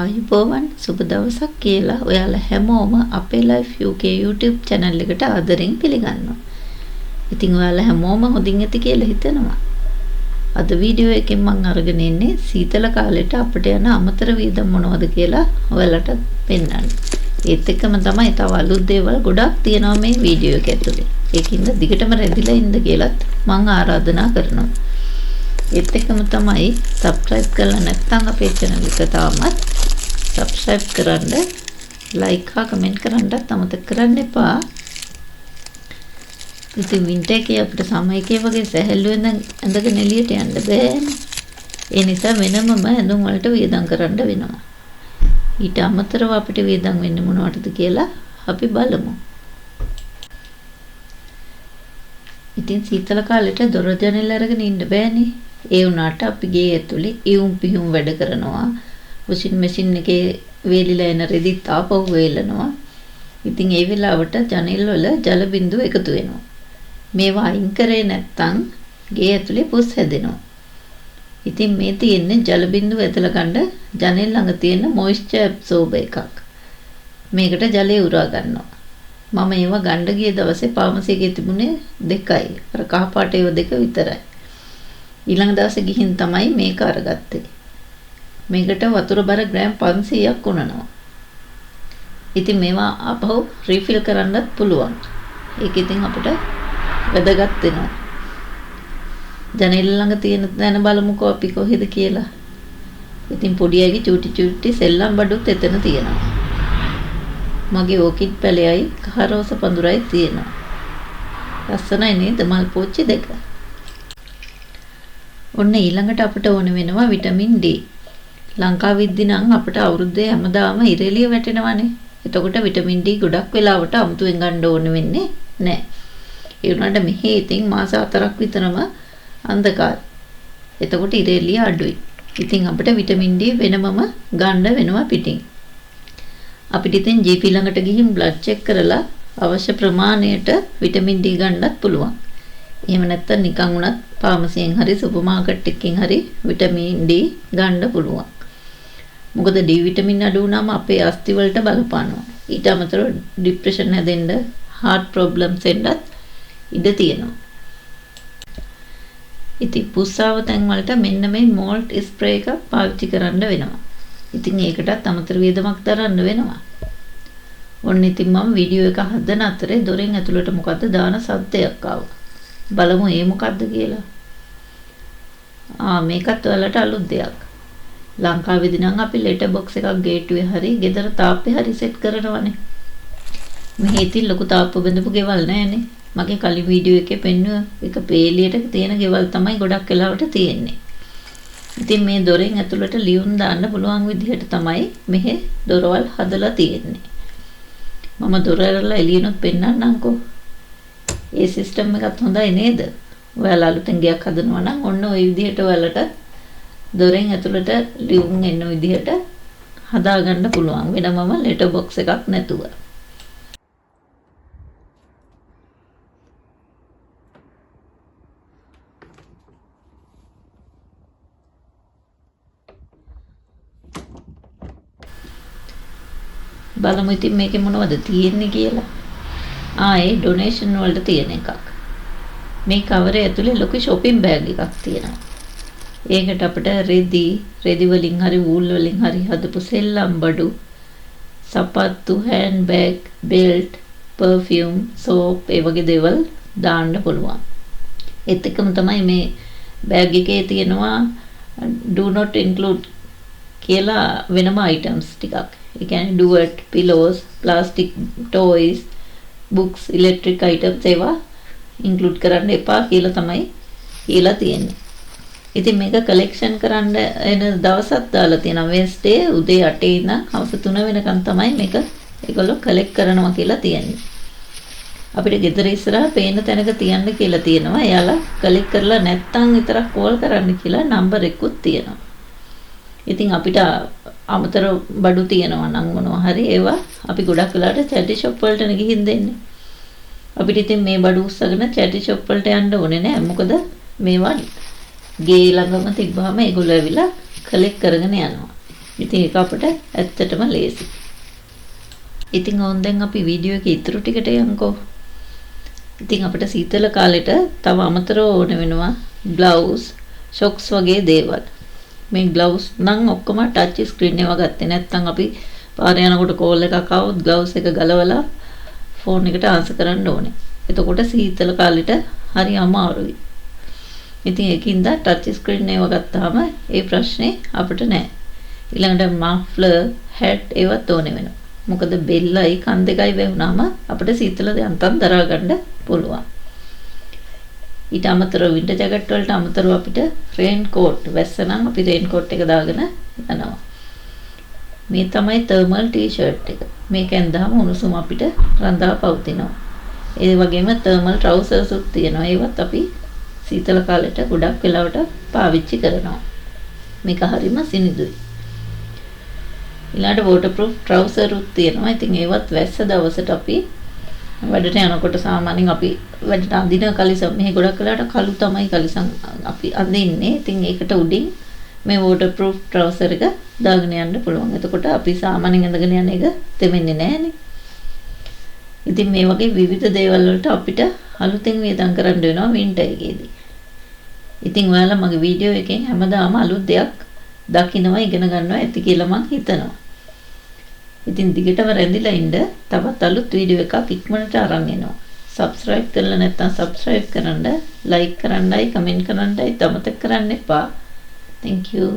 ආයුබෝවන් සුබ දවසක් කියලා ඔයාලා හැමෝම අපේ Life UK YouTube channel එකට ආදරෙන් පිළිගන්නවා. ඉතින් ඔයාලා හැමෝම හොඳින් ඇති කියලා හිතනවා. අද වීඩියෝ එකෙන් මම අරගෙන ඉන්නේ සීතල කාලෙට අපිට යන අමතර වියදම් මොනවද කියලා ඔයාලට පෙන්නන්න. ඒත් එක්කම තමයි තව අලුත් දේවල් ගොඩක් තියෙනවා මේ වීඩියෝ එක ඇතුලේ. ඒකින්ද දිගටම රැඳිලා ඉන්න කියලාත් මම ආරාධනා කරනවා. ඒත් එක්කම තමයි subscribe කරලා නැත්නම් අපේ channel එක තාමත් subscribe කරන්න, like හා comment කරන්නත් අමතක කරන්න එපා. ඉතින් වින්ටර් එකේ අපිට සමය එකේ වගේ සැහැල්ලුවෙන් ඇඳගෙන එළියට යන්න බෑනේ. ඒ නිසා වෙනමම ඇඳුම් වලට වියදම් කරන්න වෙනවා. ඊට අමතරව අපිට වියදම් වෙන්නේ මොනවටද කියලා අපි බලමු. ඉතින් සීතල කාලෙට දොර ජනෙල් අරගෙන ඉන්න බෑනේ. ඒ වුණාට අපි ගේ ඇතුලේ ඉවුම් පිහුම් වැඩ කරනවා. වොෂින් මැෂින් එකේ වේලිලා එන රෙදිත් ආපහු වේලනවා. ඉතින් ඒ වෙලාවට ජනෙල් වල ජල බිඳු එකතු වෙනවා. මේවා අයින් කරේ නැත්තම් ගේ ඇතුලේ පුස් හැදෙනවා. ඉතින් මේ තියෙන්නේ ජල බිඳු ඇදලා ගන්න ජනෙල් ළඟ තියෙන මොයිස්චර් ඇබ්සෝබර් එකක්. මේකට ජලය උරා ගන්නවා. මම ඒවා ගන්න ගිය දවසේ ෆාමසි එකේ තිබුණේ 2යි. අර කහ පාට ඒවා 2 විතරයි. ඊළඟ දවසේ ගිහින් තමයි මේක අරගත්තේ. මේකට වතුර බර ග්‍රෑම් 500ක් උනනවා. ඉතින් මේවා ආපහු රීෆිල් කරන්නත් පුළුවන්. ඒක ඉතින් අපිට වැදගත් වෙනවා. ජනෙල් ළඟ තියෙන දැන බලමුකෝ අපි කොහෙද කියලා. ඉතින් පොඩි අයගේ චූටි සෙල්ලම් බඩුත් එතන තියෙනවා. මගේ ඕකිඩ් පැලයයි කහ රෝස පඳුරයි තියෙනවා. ලස්සනයි නේද මල් පෝච්චි දෙක. ඔන්න ඊළඟට අපිට ඕන වෙනවා විටමින් D. ලංකාවෙද්දි නම් අපිට අවුරුද්දේ හැමදාම ඉරෙලිය වැටෙනවානේ. එතකොට විටමින් D ගොඩක් වෙලාවට අමුතුවෙන් ගන්න ඕන වෙන්නේ නැහැ. ඒ වුණාට මෙහි ඉතින් මාස 4ක් විතරම අන්ධකාරයි. එතකොට ඉරෙලිය අඩුයි. ඉතින් අපිට විටමින් D වෙනමම ගන්න වෙනවා පිටින්. අපිට ඉතින් GP ළඟට ගිහින් බ්ලඩ් චෙක් කරලා අවශ්‍ය ප්‍රමාණයට විටමින් D ගන්නත් පුළුවන්. එහෙම නැත්නම් නිකන් උනත් ෆාමසියෙන් හරි සුපර් මාකට් එකකින් හරි විටමින් D ගන්න පුළුවන්. මොකද D විටමින් අඩු වුණාම අපේ අස්ථි වලට බලපානවා. ඊට අමතරව ડિප්‍රෙෂන් හැදෙන්න, heart problems එන්නත් ඉඩ තියෙනවා. ඉතින් පුස්සාව තැන් වලට මෙන්න මේ මෝල්ට් ස්ප්‍රේ එක පාවිච්චි කරන්න වෙනවා. ඉතින් ඒකටත් අමතර වියදමක් දරන්න වෙනවා. ඔන්න ඉතින් මම වීඩියෝ එක හදන අතරේ දොරෙන් ඇතුළට මොකද්ද දාන සද්දයක් ආවා. බලමු ඒ මොකද්ද කියලා. මේකත් ඔයාලට අලුත් දෙයක්. ලංකාවේදී නම් අපි ලෙටර් බොක්ස් එකක් ගේට්ටුවේ හරි ගෙදර තාප්පේ හරි සෙට් කරනවනේ. මෙහි ඉතින් ලොකු තාප්ප බඳපු ගෙවල් නැහැනේ. මගේ කලින් වීඩියෝ එකේ පෙන්නුව එක පේලියට තියෙන ගෙවල් තමයි ගොඩක් වෙලාවට තියෙන්නේ. ඉතින් මේ දොරෙන් ඇතුළට ලියුම් දාන්න පුළුවන් විදිහට තමයි මෙහි දොරවල් හදලා තියෙන්නේ. මම දොර ඇරලා එළියනොත් පෙන්නන්නම්කෝ. ඒ සිස්ටම් එකත් හොඳයි නේද? ඔයාලා අලුතෙන් ගයක් හදනවා නම් ඔන්න ওই විදිහට ඔයාලට දොරෙන් ඇතුළට ලියුම් එන්න විදිහට හදාගන්න පුළුවන්. වෙනමම ලෙටර් බොක්ස් එකක් නැතුව. බලමු ඉතින් මේකේ මොනවද තියෙන්නේ කියලා. ඒ ඩොනේෂන් වලට තියෙන එකක්. මේ කවරේ ඇතුලේ ලොකු shopping bag එකක් තියෙනවා. ඒකට අපිට රෙදි වලින් හරි වූල් වලින් හරි හදපු සෙල්ලම් බඩු, සපත්තු, hand bag, belt, perfume, soap ඒ වගේ දේවල් දාන්න පුළුවන්. ඒත් එක්කම තමයි මේ bag එකේ තියෙනවා do not include කියලා වෙනම items ටිකක්. ඒ කියන්නේ duvet, pillows, plastic toys, books, electric items ඒවා include කරන්න එපා කියලා තමයි කියලා තියෙන්නේ. ඉතින් මේක කලෙක්ෂන් කරන්න එන දවසක් දාලා තියෙනවා. වෙන්ස්ඩේ උදේ 8 ඉඳන් හවස 3 වෙනකන් තමයි මේක ඒගොල්ලෝ කලෙක්ට් කරනවා කියලා තියෙන්නේ. අපිට ගෙදර ඉස්සරහා පේන තැනක තියන්න කියලා තියෙනවා. එයාලා කලෙක්ට් කරලා නැත්තම් විතරක් කෝල් කරන්න කියලා නම්බර් එකකුත් තියෙනවා. ඉතින් අපිට අමතර බඩු තියෙනවා නම් මොනවා හරි ඒවා අපි ගොඩක් වෙලාවට චැරිටි ෂොප් වලට ගිහින් දෙන්නේ. අපිට ඉතින් මේ බඩු උස්සගෙන චැරිටි ෂොප් වලට යන්න ඕනේ නෑ. මොකද මේවා ගේ ළඟම තිබ්බාම ඒගොල්ලෝ ඇවිල්ලා කලෙක්ට් කරගෙන යනවා. ඉතින් ඒක අපිට ඇත්තටම ලේසි. ඉතින් ඕන් දැන් අපි වීඩියෝ එකේ ඉතුරු ටිකට යන්කෝ. ඉතින් අපිට සීතල කාලෙට තව අමතරව ඕන වෙනවා ග්ලව්ස්, සොක්ස් වගේ දේවල්. මේ ග්ලව්ස් නම් ඔක්කොම ටච් ස්ක්‍රීන් ඒවා ගත්තේ නැත්නම් අපි පාරේ යනකොට කෝල් එකක් ආවොත් ග්ලව්ස් එක ගලවලා ෆෝන් එකට ආන්සර් කරන්න ඕනේ. එතකොට සීතල කාලෙට හරි අමාරුයි. ඉතින් ඒකින්ද ටච් ස්ක්‍රීන් ඒවා ගත්තාම ඒ ප්‍රශ්නේ අපිට නැහැ. ඊළඟට මෆ්ලර්, හැට් ඒවත් ඕනේ වෙනවා. මොකද බෙල්ලයි කන් දෙකයි වැහුණාම අපිට සීතල යන්තම් දරා ගන්න පුළුවන්. ඊට අමතරව වින්ටර් ජැකට් වලට අමතරව අපිට රේන් කෝට් වැස්ස නම් අපි රේන් කෝට් එක දාගෙන යනවා. මේ තමයි තර්මල් ටී-ෂර්ට් එක. මේකෙන් දාම උණුසුම අපිට රඳා පවතිනවා. ඒ වගේම තර්මල් ට්‍රවුසර්ස් උත් තියෙනවා. ඒවත් අපි සීතල කාලෙට ගොඩක් වෙලාවට පාවිච්චි කරනවා. මේක හරිම සිනිඳුයි. ඊළඟට වෝටර්ප්‍රූෆ් ට්‍රවුසර් උත් තියෙනවා. ඉතින් ඒවත් වැස්ස දවසට අපි වැඩට යනකොට සාමාන්‍යයෙන් අපි වැඩට අඳින කලිසම් මෙහි ගොඩක් වෙලාවට කළු තමයි කලිසම් අපි අඳින්නේ. ඉතින් ඒකට උඩින් මේ වෝටර්ප්‍රූෆ් ට්‍රවුසර් එක දාගෙන යන්න පුළුවන්. එතකොට අපි සාමාන්‍යයෙන් අඳගෙන යන එක තෙමෙන්නේ නැහනේ. ඉතින් මේ වගේ විවිධ දේවල් වලට අපිට අලුතෙන් වියදම් කරන්න වෙනවා වින්ටර් එකේදී. ඉතින් ඔයාලා මගේ වීඩියෝ එකෙන් හැමදාම අලුත් දෙයක් දකින්නවා ඉගෙන ගන්නවා ඇති කියලා මං හිතනවා. ඉතින් දිගටම රැඳිලා ඉන්න තවත් අලුත් වීඩියෝ එකක් ඉක්මනට අරන් එනවා. subscribe කරලා නැත්නම් subscribe කරන්න, like කරන්නයි, comment කරන්නයි අමතක කරන්න එපා. Thank you.